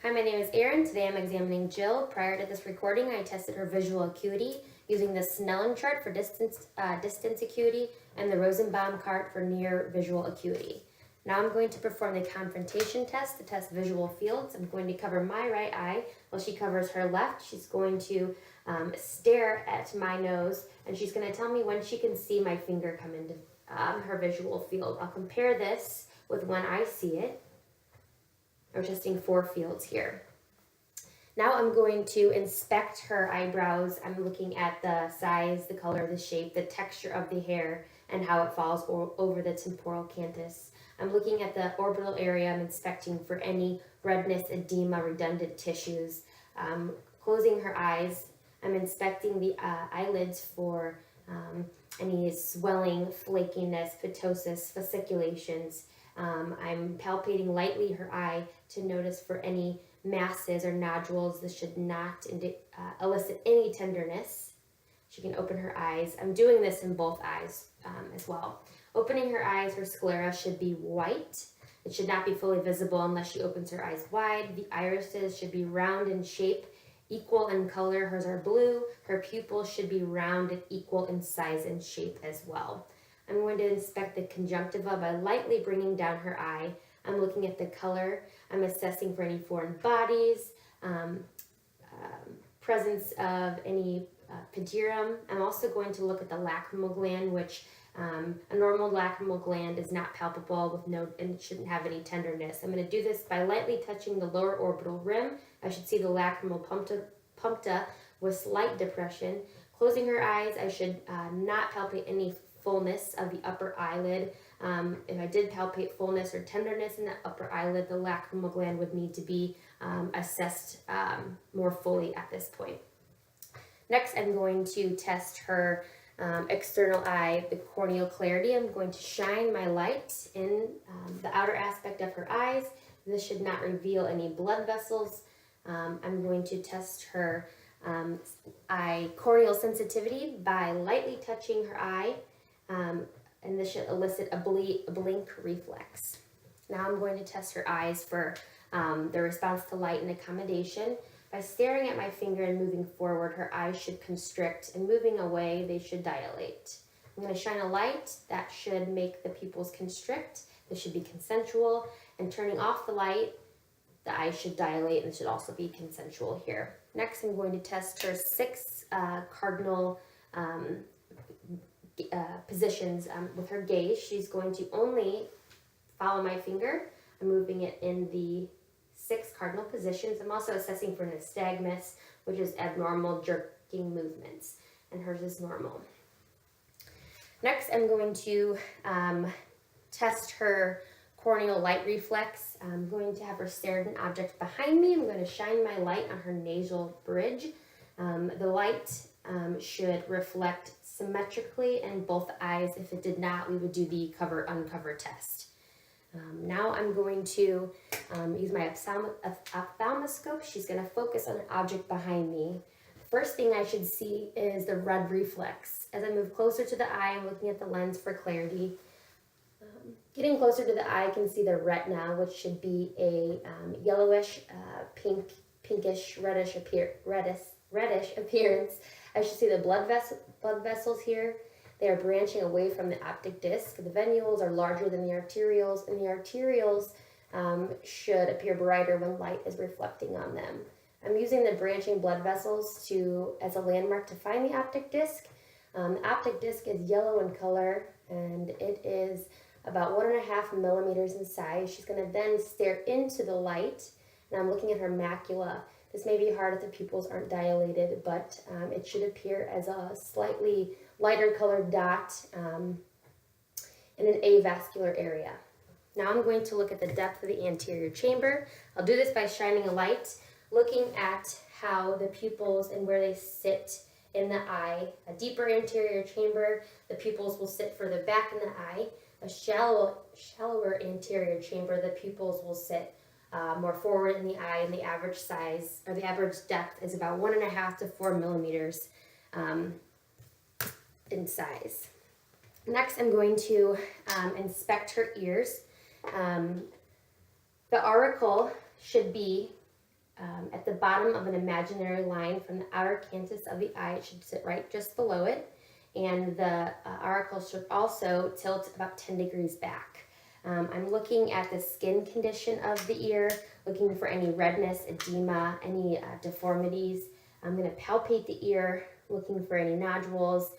Hi, my name is Erin. Today I'm examining Jill. Prior to this recording, I tested her visual acuity using the Snellen chart for distance acuity and the Rosenbaum chart for near visual acuity. Now I'm going to perform the confrontation test to test visual fields. I'm going to cover my right eye while she covers her left. She's going to stare at my nose, and she's going to tell me when she can see my finger come into her visual field. I'll compare this with when I see it. We're testing 4 fields here. Now I'm going to inspect her eyebrows. I'm looking at the size, the color, the shape, the texture of the hair, and how it falls over the temporal canthus. I'm looking at the orbital area. I'm inspecting for any redness, edema, redundant tissues. Closing her eyes, I'm inspecting the eyelids for any swelling, flakiness, ptosis, fasciculations. I'm palpating lightly her eye to notice for any masses or nodules. This should not elicit any tenderness. She can open her eyes. I'm doing this in both eyes as well. Opening her eyes, her sclera should be white. It should not be fully visible unless she opens her eyes wide. The irises should be round in shape, equal in color. Hers are blue. Her pupils should be round and equal in size and shape as well. I'm going to inspect the conjunctiva by lightly bringing down her eye. I'm looking at the color. I'm assessing for any foreign bodies, presence of any pterygium. I'm also going to look at the lacrimal gland, which a normal lacrimal gland is not palpable and it shouldn't have any tenderness. I'm going to do this by lightly touching the lower orbital rim. I should see the lacrimal puncta with slight depression. Closing her eyes, I should not palpate any fullness of the upper eyelid. If I did palpate fullness or tenderness in the upper eyelid, the lacrimal gland would need to be assessed more fully at this point. Next, I'm going to test her external eye, the corneal clarity. I'm going to shine my light in the outer aspect of her eyes. This should not reveal any blood vessels. I'm going to test her eye corneal sensitivity by lightly touching her eye. And this should elicit a blink reflex. Now I'm going to test her eyes for the response to light and accommodation. By staring at my finger and moving forward, her eyes should constrict, and moving away, they should dilate. I'm going to shine a light that should make the pupils constrict. This should be consensual. And turning off the light, the eyes should dilate, and this should also be consensual here. Next, I'm going to test her 6 cardinal positions with her gaze. She's going to only follow my finger. I'm moving it in the 6 cardinal positions. I'm also assessing for nystagmus, which is abnormal jerking movements, and hers is normal. Next, I'm going to test her corneal light reflex. I'm going to have her stare at an object behind me. I'm going to shine my light on her nasal bridge. The light should reflect symmetrically in both eyes. If it did not, we would do the cover-uncover test. Now I'm going to use my ophthalmoscope. She's going to focus on an object behind me. First thing I should see is the red reflex. As I move closer to the eye, I'm looking at the lens for clarity. Getting closer to the eye, I can see the retina, which should be a yellowish, pinkish, reddish appearance. I should see the blood vessels here. They are branching away from the optic disc. The venules are larger than the arterioles, and the arterioles should appear brighter when light is reflecting on them. I'm using the branching blood vessels as a landmark to find the optic disc. The optic disc is yellow in color, and it is about 1.5 millimeters in size. She's going to then stare into the light, and I'm looking at her macula. This may be hard if the pupils aren't dilated, but it should appear as a slightly lighter colored dot in an avascular area. Now I'm going to look at the depth of the anterior chamber. I'll do this by shining a light, looking at how the pupils and where they sit in the eye. A deeper anterior chamber, the pupils will sit further back in the eye. A shallower anterior chamber, the pupils will sit more forward in the eye, and the average size, or the average depth, is about 1.5 to 4 millimeters in size. Next, I'm going to inspect her ears. The auricle should be at the bottom of an imaginary line from the outer canthus of the eye. It should sit right just below it. And the auricle should also tilt about 10 degrees back. I'm looking at the skin condition of the ear, looking for any redness, edema, any deformities. I'm going to palpate the ear, looking for any nodules,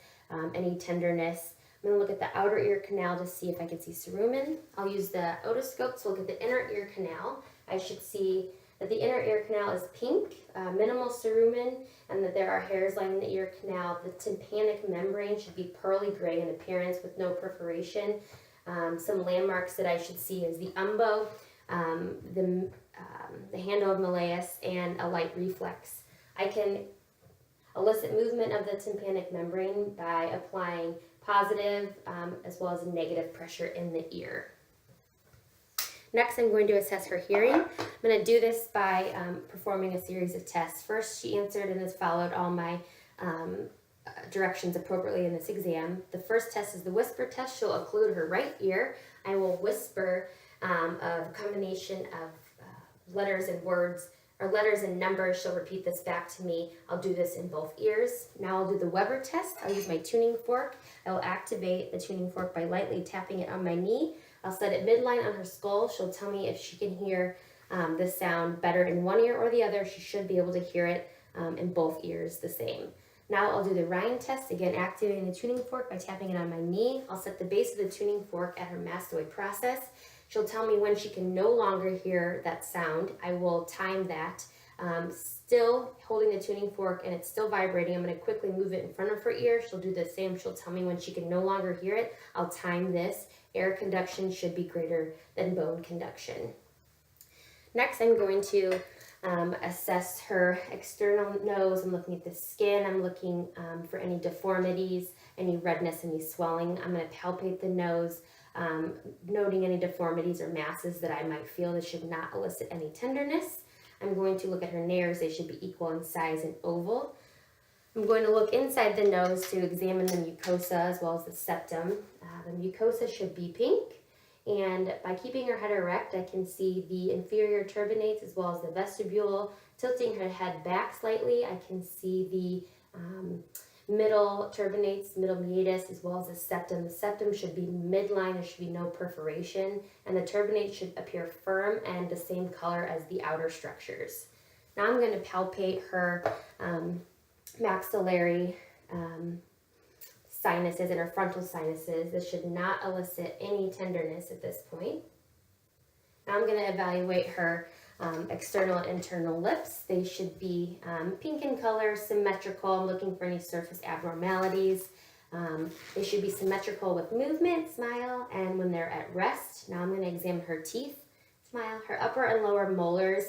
any tenderness. I'm going to look at the outer ear canal to see if I can see cerumen. I'll use the otoscope to look at the inner ear canal. I should see that the inner ear canal is pink, minimal cerumen, and that there are hairs lining the ear canal. The tympanic membrane should be pearly gray in appearance with no perforation. Some landmarks that I should see is the umbo, the handle of malleus, and a light reflex. I can elicit movement of the tympanic membrane by applying positive as well as negative pressure in the ear. Next, I'm going to assess her hearing. I'm going to do this by performing a series of tests. First, she answered and has followed all my directions appropriately in this exam. The first test is the whisper test. She'll occlude her right ear. I will whisper a combination of letters and words, or letters and numbers. She'll repeat this back to me. I'll do this in both ears. Now I'll do the Weber test. I'll use my tuning fork. I will activate the tuning fork by lightly tapping it on my knee. I'll set it midline on her skull. She'll tell me if she can hear the sound better in one ear or the other. She should be able to hear it in both ears the same. Now I'll do the Ryan test, again activating the tuning fork by tapping it on my knee. I'll set the base of the tuning fork at her mastoid process. She'll tell me when she can no longer hear that sound. I will time that. Still holding the tuning fork and it's still vibrating. I'm going to quickly move it in front of her ear. She'll do the same. She'll tell me when she can no longer hear it. I'll time this. Air conduction should be greater than bone conduction. Next, I'm going to assess her external nose. I'm looking at the skin. I'm looking for any deformities, any redness, any swelling. I'm going to palpate the nose, noting any deformities or masses that I might feel that should not elicit any tenderness. I'm going to look at her nares. They should be equal in size and oval. I'm going to look inside the nose to examine the mucosa as well as the septum. The mucosa should be pink, and by keeping her head erect, I can see the inferior turbinates as well as the vestibule. Tilting her head back slightly, I can see the middle turbinates, middle meatus, as well as the septum. The septum should be midline, there should be no perforation, and the turbinates should appear firm and the same color as the outer structures. Now I'm going to palpate her maxillary sinuses and her frontal sinuses. This should not elicit any tenderness at this point. Now I'm going to evaluate her external and internal lips. They should be pink in color, symmetrical. I'm looking for any surface abnormalities. They should be symmetrical with movement, smile, and when they're at rest. Now I'm going to examine her teeth, smile. Her upper and lower molars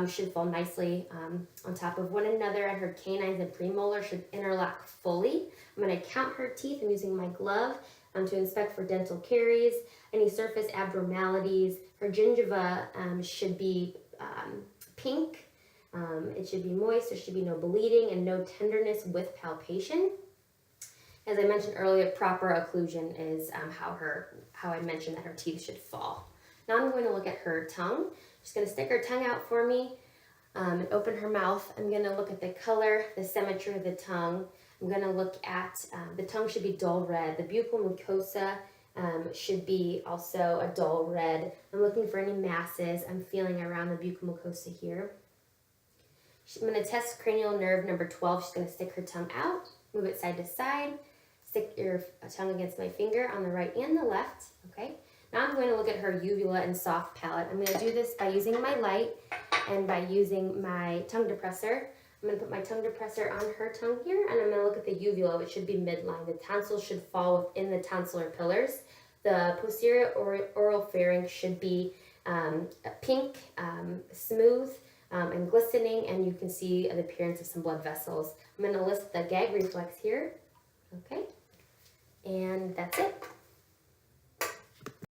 should fall nicely on top of one another, and her canines and premolar should interlock fully. I'm going to count her teeth. I'm using my glove to inspect for dental caries, any surface abnormalities. Her gingiva should be pink. It should be moist. There should be no bleeding and no tenderness with palpation. As I mentioned earlier, proper occlusion is how I mentioned that her teeth should fall. Now I'm going to look at her tongue. She's going to stick her tongue out for me and open her mouth. I'm going to look at the color, the symmetry of the tongue. I'm going to look at, the tongue should be dull red. The buccal mucosa should be also a dull red. I'm looking for any masses. I'm feeling around the buccal mucosa here. I'm going to test cranial nerve number 12. She's going to stick her tongue out, move it side to side, stick your tongue against my finger on the right and the left. Okay. Now I'm going to look at her uvula and soft palate. I'm going to do this by using my light and by using my tongue depressor. I'm going to put my tongue depressor on her tongue here, and I'm going to look at the uvula, which should be midline. The tonsils should fall within the tonsillar pillars. The posterior oral pharynx should be pink, smooth, and glistening, and you can see the appearance of some blood vessels. I'm going to list the gag reflex here. Okay, and that's it.